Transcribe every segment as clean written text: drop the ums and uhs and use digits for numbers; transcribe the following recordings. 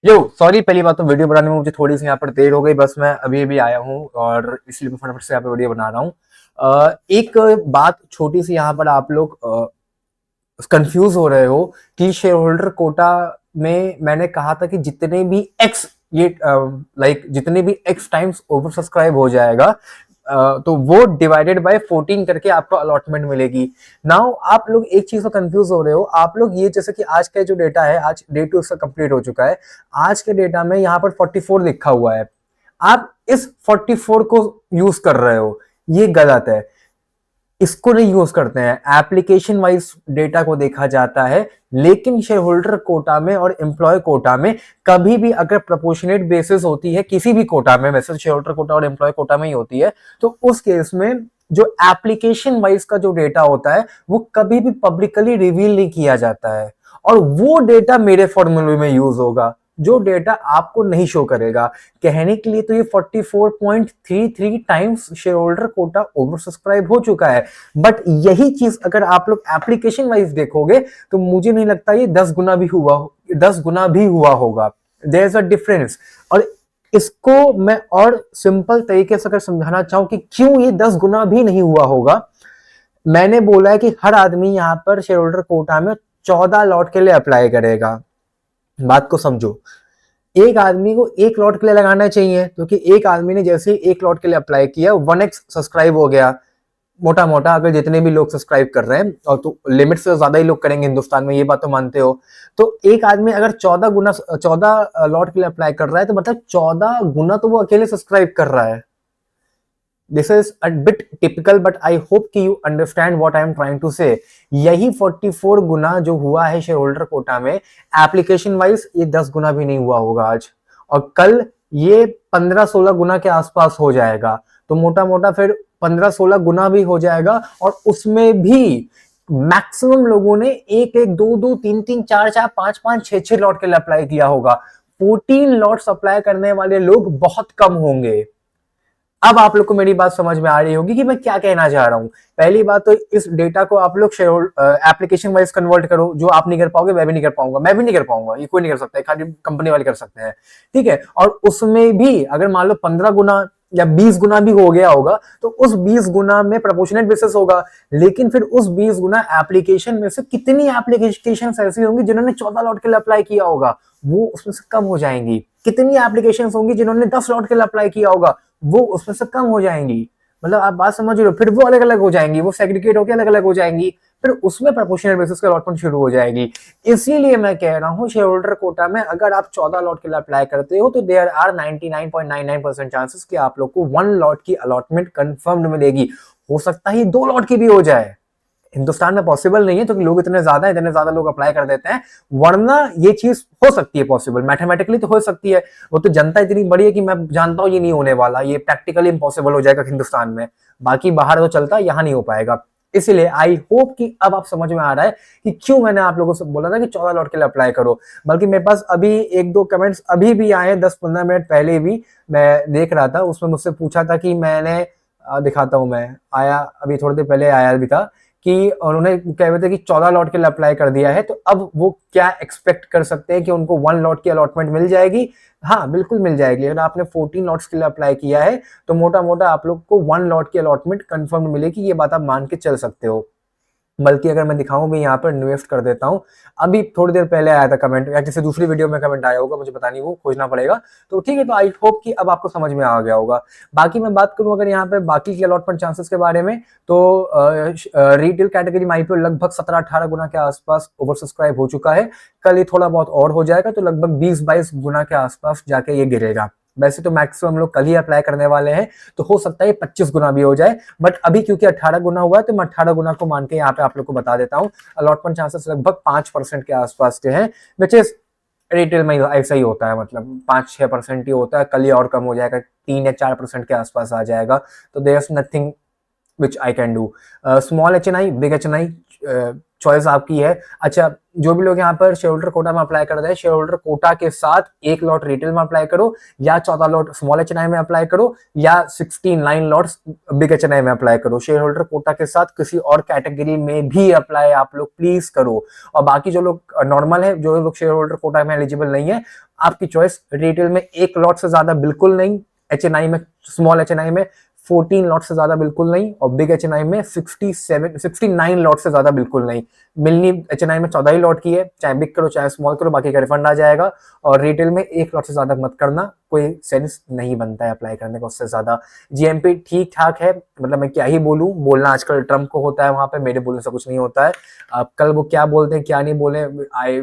यो sorry, पहली बात तो वीडियो बनाने में मुझे थोड़ी सी यहाँ पर देर हो गई। बस मैं अभी अभी आया हूँ और इसलिए मैं फटाफट से यहाँ पे वीडियो बना रहा हूँ। एक बात छोटी सी यहाँ पर आप लोग कंफ्यूज हो रहे हो कि शेयर होल्डर कोटा में मैंने कहा था कि जितने भी एक्स ये लाइक जितने भी एक्स टाइम्स ओवर सब्सक्राइब हो जाएगा तो वो डिवाइडेड बाय 14 करके आपको अलॉटमेंट मिलेगी। नाउ आप लोग एक चीज से कंफ्यूज हो रहे हो। आप लोग ये जैसे कि आज का जो डेटा है, आज डे 2 इसका कंप्लीट हो चुका है। आज के डेटा में यहाँ पर 44 लिखा हुआ है। आप इस 44 को यूज कर रहे हो, ये गलत है। इसको नहीं यूज करते हैं। एप्लीकेशन वाइज डेटा को देखा जाता है, लेकिन शेयर होल्डर कोटा में और एम्प्लॉय कोटा में कभी भी अगर प्रोपोर्शनेट बेसिस होती है किसी भी कोटा में, वैसे शेयर होल्डर कोटा और एम्प्लॉय कोटा में ही होती है, तो उस केस में जो एप्लीकेशन वाइज का जो डेटा होता है वो कभी भी पब्लिकली रिवील नहीं किया जाता है और वो डेटा मेरे फॉर्मूले में यूज होगा, जो डेटा आपको नहीं शो करेगा। कहने के लिए तो ये 44.33 times share holder quota over subscribe हो चुका है, बट यही चीज अगर आप लोग एप्लीकेशन वाइज देखोगे तो मुझे नहीं लगता ये 10 गुना भी हुआ होगा। There is a difference. और इसको मैं और सिंपल तरीके से अगर समझाना चाहूं कि क्यों ये 10 गुना भी नहीं हुआ होगा, मैंने बोला है कि हर आदमी यहां पर शेयर होल्डर कोटा में 14 लॉट के लिए अप्लाई करेगा। बात को समझो, एक आदमी को एक लॉट के लिए लगाना चाहिए, क्योंकि एक आदमी ने जैसे ही एक लॉट के लिए अप्लाई किया 1x सब्सक्राइब हो गया। मोटा मोटा अगर जितने भी लोग सब्सक्राइब कर रहे हैं, और तो लिमिट से ज्यादा ही लोग करेंगे हिंदुस्तान में, ये बात तो मानते हो। तो एक आदमी अगर 14 लॉट के लिए अप्लाई कर रहा है तो मतलब 14 गुना तो वो अकेले सब्सक्राइब कर रहा है। This is a bit typical, but I hope कि you understand what I am trying to say. यही 44 गुना जो हुआ है शेयर होल्डर कोटा में, एप्लीकेशन वाइज ये 10 गुना भी नहीं हुआ होगा आज, और कल ये 15-16 गुना के आसपास हो जाएगा। तो मोटा मोटा फिर 15-16 गुना भी हो जाएगा, और उसमें भी मैक्सिमम लोगों ने एक एक, दो दो, तीन तीन, चार चार, पांच पांच, छह छह लॉट के लिए अप्लाई किया होगा। 14 लॉट्स अप्लाई करने वाले लोग बहुत कम होंगे। अब आप लोग को मेरी बात समझ में आ रही होगी कि मैं क्या कहना चाह रहा हूं। पहली बात तो इस डेटा को आप लोग शेयर एप्लीकेशन वाइज कन्वर्ट करो। जो आप नहीं कर पाओगे मैं भी नहीं कर पाऊंगा, मैं भी नहीं कर पाऊंगा, ये कोई नहीं कर सकता, खाली कंपनी वाले कर सकते हैं। ठीक है, और उसमें भी अगर मान लो 15 गुना या 20 गुना भी हो गया होगा तो उस 20 गुना में प्रोपोर्शनेट बेसिस होगा। लेकिन फिर उस 20 गुना एप्लीकेशन में से कितनी एप्लीकेशन ऐसी होंगी जिन्होंने 14 लॉट के लिए अप्लाई किया होगा, वो उसमें से कम हो जाएंगी। कितनी एप्लीकेशन होंगी जिन्होंने 10 लॉट के लिए अप्लाई किया होगा, वो उसमें से कम हो जाएंगी। मतलब आप बात समझ रहे हो, फिर वो अलग अलग हो जाएंगी, वो सेग्रीगेट होकर अलग अलग हो जाएंगी, फिर उसमें प्रोपोर्शनल बेसिस का अलॉटमेंट शुरू हो जाएगी। इसीलिए मैं कह रहा हूं शेयर होल्डर कोटा में अगर आप 14 लॉट के लिए अप्लाई करते हो तो देयर आर 99.99% चांसेस कि आप लोग को 1 लॉट की अलॉटमेंट कंफर्म्ड मिलेगी। हो सकता है 2 लॉट की भी हो जाए, हिंदुस्तान में पॉसिबल नहीं है क्योंकि लोग इतने ज्यादा लोग अप्लाई कर देते हैं, वरना ये चीज हो सकती है पॉसिबल, मैथमेटिकली तो हो सकती है। वो तो जनता इतनी बड़ी है कि मैं जानता हूं ये नहीं होने वाला, ये प्रैक्टिकली इम्पॉसिबल हो जाएगा हिंदुस्तान में। बाकी बाहर तो चलता है, यहां नहीं हो पाएगा। इसलिए आई होप कि अब आप समझ में आ रहा है कि क्यों मैंने आप लोगों से बोला था कि 14 लॉट के लिए अप्लाई करो। बल्कि मेरे पास अभी एक दो कमेंट्स अभी भी आए, 10-15 मिनट पहले भी मैं देख रहा था, उसमें मुझसे पूछा था कि मैंने दिखाता हूं, मैं आया अभी थोड़ी देर पहले आया भी था कि उन्होंने कह रहे थे कि 14 लॉट के लिए अप्लाई कर दिया है, तो अब वो क्या एक्सपेक्ट कर सकते हैं कि उनको 1 लॉट की अलॉटमेंट मिल जाएगी। हाँ बिल्कुल मिल जाएगी। अगर आपने 14 लॉट्स के लिए अप्लाई किया है तो मोटा मोटा आप लोग को 1 लॉट की अलॉटमेंट कंफर्म मिलेगी, ये बात आप मान के चल सकते हो। बल्कि अगर मैं दिखाऊं भी यहाँ पर इन्वेस्ट कर देता हूं, अभी थोड़ी देर पहले आया था कमेंट, या किसी दूसरी वीडियो में कमेंट आया होगा, मुझे पता नहीं, वो खोजना पड़ेगा। तो ठीक है, तो आई होप कि अब आपको समझ में आ गया होगा। बाकी मैं बात करूं अगर यहाँ पे बाकी के अलॉटमेंट चांसेस के बारे में, तो रिटेल कैटेगरी में आईपीओ लगभग 17-18 गुना के आसपास ओवर सब्सक्राइब हो चुका है। कल ये थोड़ा बहुत और हो जाएगा, तो लगभग 20-22 गुना के आसपास जाके ये गिरेगा। वैसे तो मैक्सिमम लोग कल ही अप्लाई करने वाले हैं, तो हो सकता है 25 गुना भी हो जाए, बट अभी क्योंकि 18 गुना हुआ है तो मैं 18 गुना को मान के यहाँ पे आप लोग को बता देता हूँ। अलॉटमेंट चांसेस लगभग 5% के आसपास के हैं, विच इज रिटेल में ऐसा ही होता है, मतलब 5-6% ही होता है। कल ही और कम हो जाएगा, 3 या 4% के आसपास आ जाएगा। तो there is nothing which I can do. Small HNI, big HNI, choice आपकी है। अच्छा, जो भी लोग यहाँ पर शेयर होल्डर कोटा में अप्लाई कर रहे हैं, शेयर होल्डर कोटा के साथ 1 लॉट रिटेल में अप्लाई करो, या 14 लॉट स्मॉल HNI में अप्लाई करो, या 16 लॉट्स बिग HNI में अप्लाई करो। शेयर होल्डर कोटा के साथ किसी और कैटेगरी में भी अप्लाई आप लोग प्लीज करो। और बाकी जो लोग नॉर्मल है, जो लोग शेयर होल्डर कोटा में एलिजिबल नहीं है, आपकी चॉइस। रिटेल में 1 लॉट से ज्यादा बिल्कुल नहीं, HNI में, स्मॉल HNI में 14 लॉट से ज्यादा बिल्कुल नहीं, और बिग HNI में 69 लॉट से ज्यादा बिल्कुल नहीं। मिलनी HNI में 14 ही लॉट की है, चाहे बिग करो चाहे स्मॉल करो, बाकी का रिफंड आ जाएगा। और रिटेल में 1 लॉट से ज्यादा मत करना, कोई सेंस नहीं बनता है अप्लाई करने का उससे ज्यादा। GMP ठीक ठाक है, मतलब मैं क्या ही बोलूं, बोलना आजकल ट्रम्प को होता है, वहां पे मेरे बोलने से कुछ नहीं होता है। अब कल वो क्या बोलते हैं क्या नहीं बोले, आई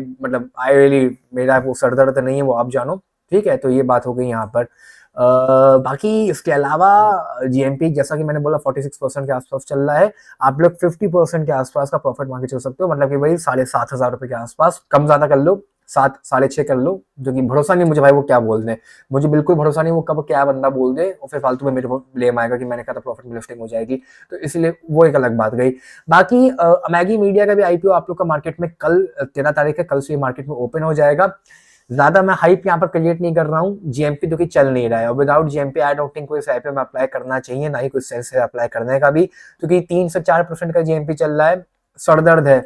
रियली, मेरा वो सर दर्द नहीं है, वो आप जानो। ठीक है, तो ये बात हो गई यहाँ पर। बाकी इसके अलावा GMP जैसा कि मैंने बोला 46% के आसपास चल रहा है। आप लोग 50% के आसपास का प्रॉफिट मान के चल सकते हो, मतलब कि भाई 7,500 रुपए के आसपास, कम ज्यादा कर लो, 7 6.5 कर लो, जो कि भरोसा नहीं मुझे भाई वो क्या बोल दे, मुझे बिल्कुल भरोसा नहीं वो कब क्या बंदा बोल दे, और फिर फालतू में मेरे को ब्लेम आएगा कि मैंने कहा था प्रॉफिट में लिस्टिंग हो जाएगी, तो इसलिए वो एक अलग बात गई। बाकी मैगी मीडिया का भी IPO आप लोग का मार्केट में कल 13 तारीख है, कल से ये मार्केट में ओपन हो जाएगा। ज्यादा मैं हाइप यहाँ पर क्रिएट नहीं कर रहा हूँ, GMP जो कि चल नहीं रहा है, और without GMP I don't think कोई IPO में अप्लाई करना चाहिए, ना ही कोई सेंस है अप्लाई करने का भी, क्योंकि 3 से 4% का GMP चल रहा है, सरदर्द है,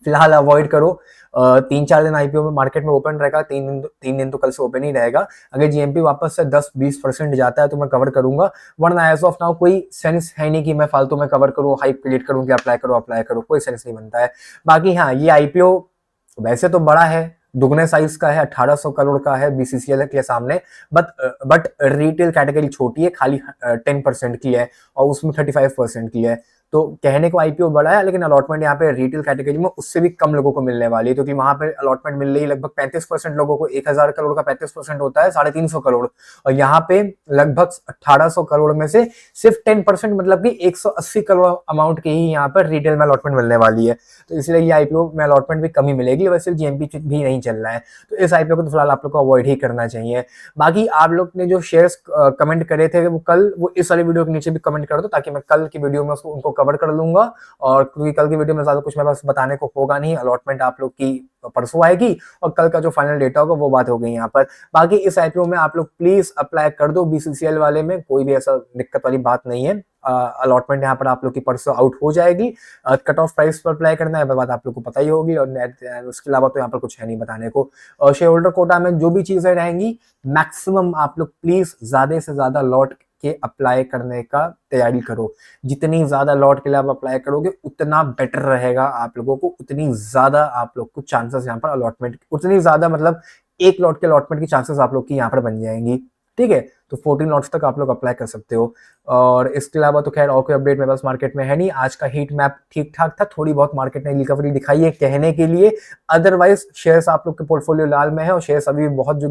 फिलहाल अवॉइड करो। 3-4 दिन IPO में मार्केट में ओपन रहेगा, 3 दिन तो कल से ओपन ही रहेगा। अगर GMP वापस से 10-20% जाता है तो मैं कवर करूंगा, वरना एज ऑफ नाउ कोई सेंस है नहीं कि मैं फालतू में कवर करूँ, हाइप क्रिएट करूँ कि अप्लाई करो, कोई सेंस नहीं बनता है। बाकी हाँ, ये IPO वैसे तो बड़ा है, दुगने साइज का है, 1800 करोड़ का है BCCL के सामने, बट रिटेल कैटेगरी छोटी है, खाली 10% की है, और उसमें 35% की है। तो कहने को IPO बड़ा है, लेकिन अलॉटमेंट यहाँ पे रिटेल कैटेगरी में उससे भी कम लोगों को मिलने वाली है, क्योंकि वहां पे अलॉटमेंट मिल रही है लगभग 35% लोगों को। 1000 करोड़ का 35% होता है 350 करोड़, और यहाँ पे लगभग 1800 करोड़ में से सिर्फ 10%, मतलब कि 180 करोड़ अमाउंट की ही यहाँ पर रिटेल में अलॉटमेंट मिलने वाली है। तो इसलिए ये IPO में अलॉटमेंट भी कम ही मिलेगी, वैसे GMP भी नहीं चल रहा है, तो इस IPO को तो फिलहाल आप लोग को अवॉइड ही करना चाहिए। बाकी आप लोग ने जो शेयर्स कमेंट करे थे वो कल, वो इस वाली वीडियो के नीचे भी कमेंट कर दो, ताकि मैं कल की वीडियो में उनको कवर कर लूंगा। और क्योंकि कल की वीडियो में ज्यादा कुछ मेरे पास बताने को होगा नहीं, अलॉटमेंट आप लोग की परसों आएगी, और कल का जो फाइनल डेटा होगा वो बात हो गई यहाँ पर। बाकी इस IPO में आप लोग प्लीज अप्लाई कर दो, BCCL वाले में कोई भी ऐसा दिक्कत वाली बात नहीं है। अलॉटमेंट यहाँ पर आप लोग की परसों आउट हो जाएगी। कट ऑफ प्राइस पर अप्लाई करना है, बात आप लोग को पता ही होगी, और उसके अलावा तो यहाँ पर कुछ है नहीं बताने को। शेयर होल्डर कोटा में जो भी चीजें रहेंगी, मैक्सिमम आप लोग प्लीज ज्यादा से ज्यादा लॉट के अप्लाई करने का तैयारी करो। जितनी ज्यादा लॉट के लिए आप अप्लाई करोगे उतना बेटर रहेगा आप लोगों को, उतनी ज्यादा आप लोग को चांसेस यहाँ पर अलॉटमेंट, उतनी ज्यादा मतलब 1 लॉट के अलॉटमेंट की चांसेस आप लोग की यहाँ पर बन जाएंगी। ठीक है, तो 14 लॉट्स तक आप लोग अप्लाई कर सकते हो। और इसके अलावा तो खैर और कोई अपडेट मेरे पास मार्केट में है नहीं। आज का हीट मैप ठीक ठाक था, थोड़ी बहुत मार्केट ने रिकवरी दिखाई है कहने के लिए, अदरवाइज शेयर्स आप लोग के पोर्टफोलियो लाल में है, और शेयर्स अभी बहुत जो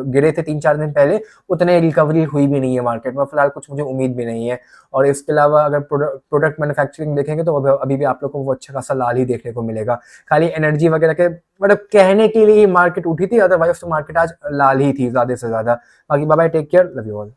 गिरे थे 3-4 दिन पहले, उतने रिकवरी हुई भी नहीं है मार्केट में, फिलहाल कुछ मुझे उम्मीद भी नहीं है। और इसके अलावा अगर प्रोडक्ट मैन्युफैक्चरिंग देखेंगे तो अभी भी आप लोग को वो अच्छा खासा लाल ही देखने को मिलेगा। खाली एनर्जी वगैरह के मतलब कहने के लिए ही मार्केट उठी थी, अदरवाइज तो मार्केट आज लाल ही थी ज्यादा से ज्यादा। बाकी bye bye, take care, love you all.